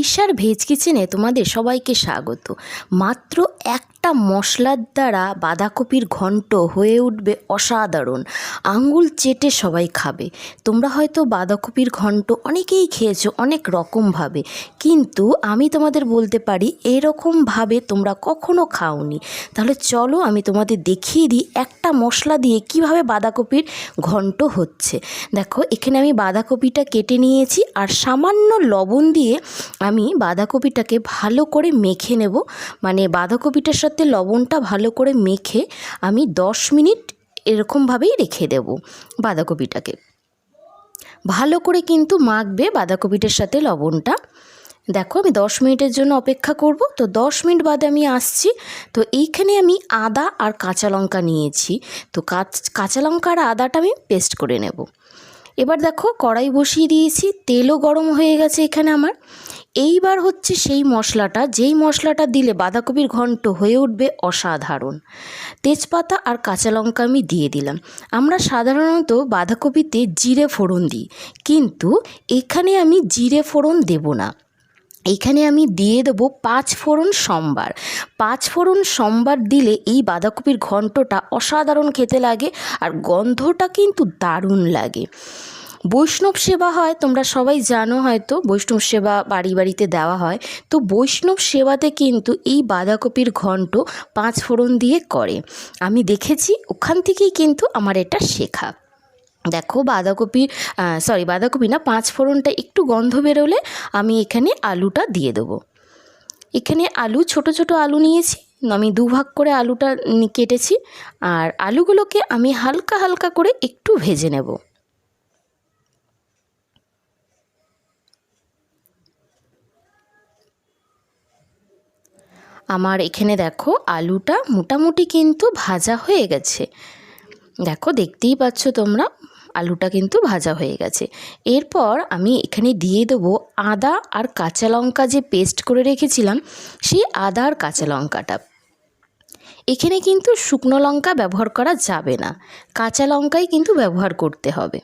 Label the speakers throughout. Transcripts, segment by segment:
Speaker 1: তৃষার veg কিচেনে তোমাদের সবাইকে স্বাগত। মাত্র একটা মশলার দ্বারা বাঁধাকপির ঘন্ট হয়ে উঠবে অসাধারণ, আঙ্গুল চেটে সবাই খাবে। তোমরা হয়তো বাঁধাকপির ঘন্ট অনেকেই খেয়েছো অনেক রকমভাবে, কিন্তু আমি তোমাদের বলতে পারি এরকমভাবে তোমরা কখনো খাওনি। তাহলে চলো আমি তোমাদের দেখিয়ে দিই একটা মশলা দিয়ে কিভাবে বাঁধাকপির ঘন্ট হচ্ছে। দেখো, এখানে আমি বাঁধাকপিটা কেটে নিয়েছি আর সামান্য লবণ দিয়ে আমি বাঁধাকপিটাকে ভালো করে মেখে নেব। মানে বাঁধাকপিটার সাথে লবণটা ভালো করে মেখে আমি 10 মিনিট এরকমভাবেই রেখে দেব। বাঁধাকপিটাকে ভালো করে কিন্তু মাখবে বাঁধাকপিটার সাথে লবণটা। দেখো, আমি 10 মিনিটের জন্য অপেক্ষা করব। তো 10 মিনিট বাদে আমি আসছি। তো এইখানে আমি আদা আর কাঁচা লঙ্কা নিয়েছি। তো কাঁচা লঙ্কা আর আদাটা আমি পেস্ট করে নেব। এবার দেখো, কড়াই বসিয়ে দিয়েছি, তেলও গরম হয়ে গেছে এখানে আমার। এইবার হচ্ছে সেই মশলাটা, যেই মশলাটা দিলে বাঁধাকপির ঘন্ট হয়ে উঠবে অসাধারণ। তেজপাতা আর কাঁচা লঙ্কা আমি দিয়ে দিলাম। আমরা সাধারণত বাঁধাকপিতে জিরে ফোড়ন দিই, কিন্তু এখানে আমি জিরে ফোড়ন দেব না। এখানে আমি দিয়ে দেবো 5 ফোড়ন সম্বার। 5 ফোড়ন সম্বার দিলে এই বাঁধাকপির ঘন্টটা অসাধারণ খেতে লাগে আর গন্ধটা কিন্তু দারুণ লাগে। বৈষ্ণব সেবা হয়, তোমরা সবাই জানো হয়তো, বৈষ্ণব সেবা বাড়ি বাড়িতে দেওয়া হয়। তো বৈষ্ণব সেবাতে কিন্তু এই বাঁধাকপির ঘন্ট 5 ফোড়ন দিয়ে করে। আমি দেখেছি, ওখান থেকেই কিন্তু আমার এটা শেখা। দেখো, বাঁধাকপি না, 5 ফোড়নটা একটু গন্ধ বেরোলে আমি এখানে আলুটা দিয়ে দেবো। এখানে আলু, ছোট ছোট আলু নিয়েছি, আমি 2 ভাগ করে আলুটা কেটেছি। আর আলুগুলোকে আমি হালকা হালকা করে একটু ভেজে নেব। আমার এখানে দেখো আলুটা মোটামুটি কিন্তু ভাজা হয়ে গেছে। দেখো, দেখতেই পাচ্ছ তোমরা, আলুটা কিন্তু ভাজা হয়ে গেছে। এরপর আমি এখানে দিয়ে দেবো আদা আর কাঁচা লঙ্কা যে পেস্ট করে রেখেছিলাম, সেই আদা আর কাঁচা লঙ্কাটা। এখানে কিন্তু শুকনো লঙ্কা ব্যবহার করা যাবে না, কাঁচা লঙ্কাই কিন্তু ব্যবহার করতে হবে।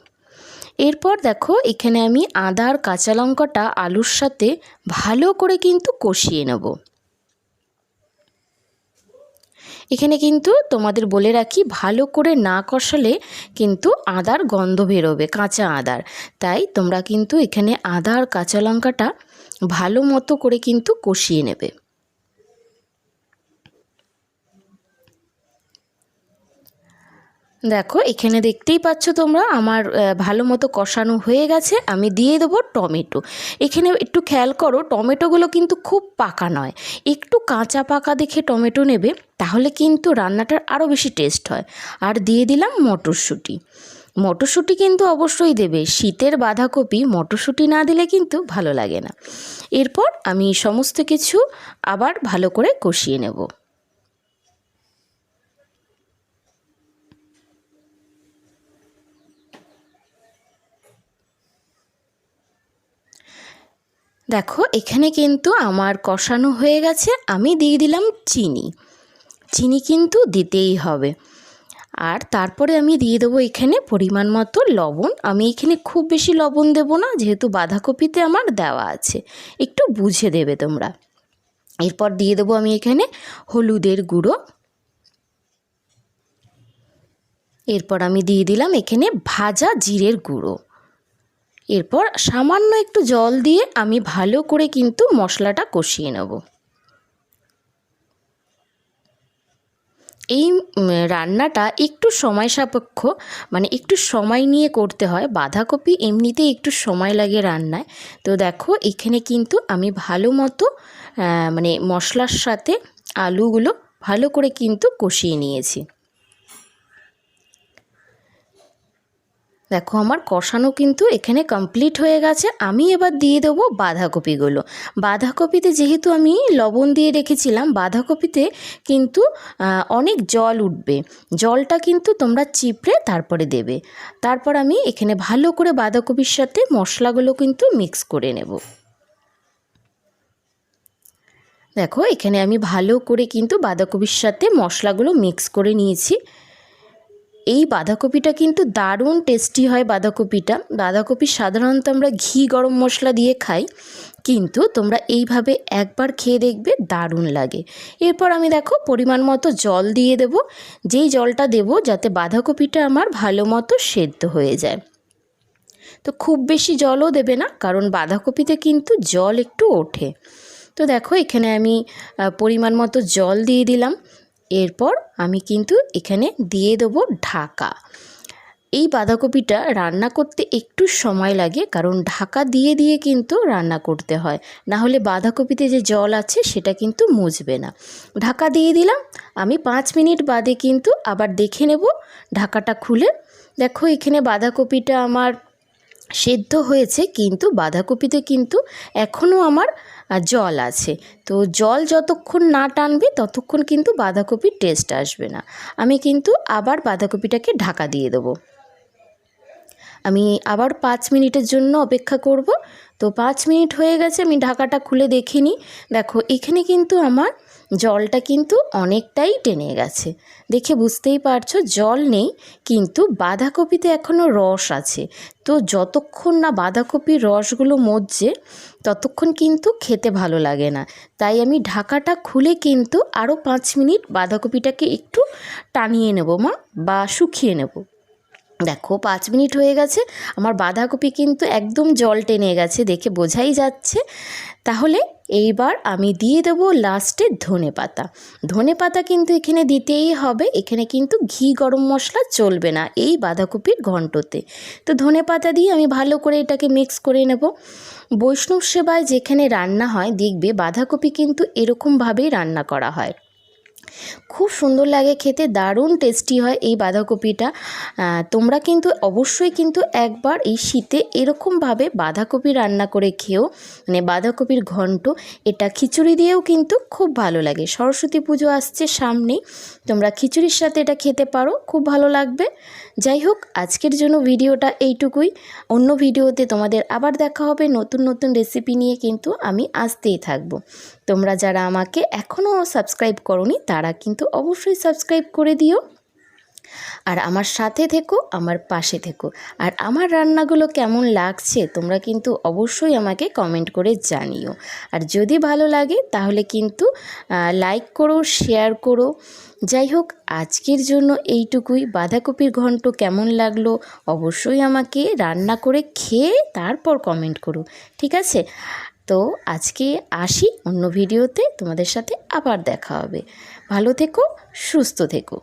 Speaker 1: এরপর দেখো, এখানে আমি আদা আর কাঁচা লঙ্কাটা আলুর সাথে ভালো করে কিন্তু কষিয়ে নেব। এখানে কিন্তু তোমাদের বলে রাখি, ভালো করে না কষালে কিন্তু আদার গন্ধ বেরোবে, কাঁচা আদার। তাই তোমরা কিন্তু এখানে আদা আর কাঁচা লঙ্কাটা ভালো মতো করে কিন্তু কষিয়ে নেবে। দেখো, এখানে দেখতেই পাচ্ছ তোমরা আমার ভালো মতো কষানো হয়ে গেছে। আমি দিয়ে দেবো টমেটো। এখানে একটু খেয়াল করো, টমেটোগুলো কিন্তু খুব পাকা নয়, একটু কাঁচা পাকা দেখে টমেটো নেবে, তাহলে কিন্তু রান্নাটার আরও বেশি টেস্ট হয়। আর দিয়ে দিলাম মটরশুঁটি। মটরশুঁটি কিন্তু অবশ্যই দেবে, শীতের বাঁধাকপি মটরশুঁটি না দিলে কিন্তু ভালো লাগে না। এরপর আমি সমস্ত কিছু আবার ভালো করে কষিয়ে নেব। দেখো, এখানে কিন্তু আমার কষানো হয়ে গেছে। আমি দিয়ে দিলাম চিনি। চিনি কিন্তু দিতেই হবে। আর তারপরে আমি দিয়ে দেবো এখানে পরিমাণ মতো লবণ। আমি এখানে খুব বেশি লবণ দেবো না, যেহেতু বাঁধাকপিতে আমার দেওয়া আছে, একটু বুঝে দেবে তোমরা। এরপর দিয়ে দেবো আমি এখানে হলুদের গুঁড়ো। এরপর আমি দিয়ে দিলাম এখানে ভাজা জিরের গুঁড়ো। এরপর সামান্য একটু জল দিয়ে আমি ভালো করে কিন্তু মশলাটা কষিয়ে নেব। এই রান্নাটা একটু সময় সাপেক্ষ, মানে একটু সময় নিয়ে করতে হয়। বাঁধাকপি এমনিতেই একটু সময় লাগে রান্নায়। তো দেখো, এখানে কিন্তু আমি ভালো মতো মানে মশলার সাথে আলুগুলো ভালো করে কিন্তু কষিয়ে নিয়েছি। দেখো, আমার কষানো কিন্তু এখানে কমপ্লিট হয়ে গেছে। আমি এবার দিয়ে দেবো বাঁধাকপিগুলো। বাঁধাকপিতে যেহেতু আমি লবণ দিয়ে রেখেছিলাম, বাঁধাকপিতে কিন্তু অনেক জল উঠবে। জলটা কিন্তু তোমরা চিপড়ে তারপরে দেবে। তারপর আমি এখানে ভালো করে বাঁধাকপির সাথে মশলাগুলো কিন্তু মিক্স করে নেব। দেখো, এখানে আমি ভালো করে কিন্তু বাঁধাকপির সাথে মশলাগুলো মিক্স করে নিয়েছি। এই বাঁধাকপিটা কিন্তু দারুণ টেস্টি হয়। বাঁধাকপি সাধারণত আমরা ঘি গরম মশলা দিয়ে খাই, কিন্তু তোমরা এইভাবে একবার খেয়ে দেখবে, দারুণ লাগে। এরপর আমি দেখো পরিমাণ মতো জল দিয়ে দেব, যেই জলটা দেব যাতে বাঁধাকপিটা আমার ভালো মতো সেদ্ধ হয়ে যায়। তো খুব বেশি জলও দেবে না, কারণ বাঁধাকপিতে কিন্তু জল একটু ওঠে। তো দেখো এখানে আমি পরিমাণ মতো জল দিয়ে দিলাম। এরপর আমি কিন্তু এখানে দিয়ে দেবো ঢাকা। এই বাঁধাকপিটা রান্না করতে একটু সময় লাগে, কারণ ঢাকা দিয়ে দিয়ে কিন্তু রান্না করতে হয়, না হলে বাঁধাকপিতে যে জল আছে সেটা কিন্তু মুছবে না। ঢাকা দিয়ে দিলাম। আমি 5 মিনিট বাদে কিন্তু আবার দেখে নেব ঢাকাটা খুলে। দেখো এখানে বাঁধাকপিটা আমার সেদ্ধ হয়েছে, কিন্তু বাঁধাকপিতে কিন্তু এখনও আমার জল আছে। তো জল যতক্ষণ না টানবে ততক্ষণ কিন্তু বাঁধাকপির টেস্ট আসবে না। আমি কিন্তু আবার বাঁধাকপিটাকে ঢাকা দিয়ে দেবো। আমি আবার 5 মিনিটের জন্য অপেক্ষা করব। তো 5 মিনিট হয়ে গেছে, আমি ঢাকাটা খুলে দেখিনি। দেখো এখানে কিন্তু আমার জলটা কিন্তু অনেকটাই টেনে গেছে, দেখে বুঝতেই পারছো জল নেই, কিন্তু বাঁধাকপিতে এখনও রস আছে। তো যতক্ষণ না বাঁধাকপির রসগুলো মজছে ততক্ষণ কিন্তু খেতে ভালো লাগে না। তাই আমি ঢাকাটা খুলে কিন্তু আরও 5 মিনিট বাঁধাকপিটাকে একটু টানিয়ে নেব বা শুকিয়ে নেব। দেখো 5 মিনিট হয়ে গেছে, আমার বাঁধাকপি কিন্তু একদম জল টেনে গেছে, দেখে বোঝাই যাচ্ছে। তাহলে এইবার আমি দিয়ে দেবো লাস্টে ধনেপাতা। ধনেপাতা কিন্তু এখানে দিতেই হবে, এখানে কিন্তু ঘি গরম মশলা চলবে না এই বাঁধাকপির ঘন্টতে। তো ধনেপাতা দিয়ে আমি ভালো করে এটাকে মিক্স করে নেব। বৈষ্ণব সেবায় যেখানে রান্না হয় দেখবে বাঁধাকপি কিন্তু এরকমভাবেই রান্না করা হয়, খুব সুন্দর লাগে খেতে, দারুণ টেস্টি হয় এই বাঁধাকপিটা। তোমরা কিন্তু অবশ্যই কিন্তু একবার এই শীতে এরকমভাবে বাঁধাকপি রান্না করে খেও, মানে বাঁধাকপির ঘন্ট। এটা খিচুড়ি দিয়েও কিন্তু খুব ভালো লাগে। সরস্বতী পুজো আসছে সামনেই, তোমরা খিচুড়ির সাথে এটা খেতে পারো, খুব ভালো লাগবে। যাই হোক, আজকের জন্য ভিডিওটা এইটুকুই। অন্য ভিডিওতে তোমাদের আবার দেখা হবে, নতুন নতুন রেসিপি নিয়ে কিন্তু আমি আসতেই থাকবো। তোমরা যারা আমাকে এখনও সাবস্ক্রাইব করোনি তারা কিন্তু অবশ্যই সাবস্ক্রাইব করে দিও, আর আমার সাথে থেকো, আমার পাশে থেকো। আর আমার রান্নাগুলো কেমন লাগছে তোমরা কিন্তু অবশ্যই আমাকে কমেন্ট করে জানিও। আর যদি ভালো লাগে তাহলে কিন্তু লাইক করো, শেয়ার করো। যাই হোক, আজকের জন্য এইটুকুই। বাঁধাকপির ঘন্ট কেমন লাগলো অবশ্যই আমাকে রান্না করে খেয়ে তারপর কমেন্ট করো, ঠিক আছে? তো আজকে আসি, অন্য ভিডিওতে তোমাদের সাথে আবার দেখা হবে। ভালো থেকো, সুস্থ থেকো।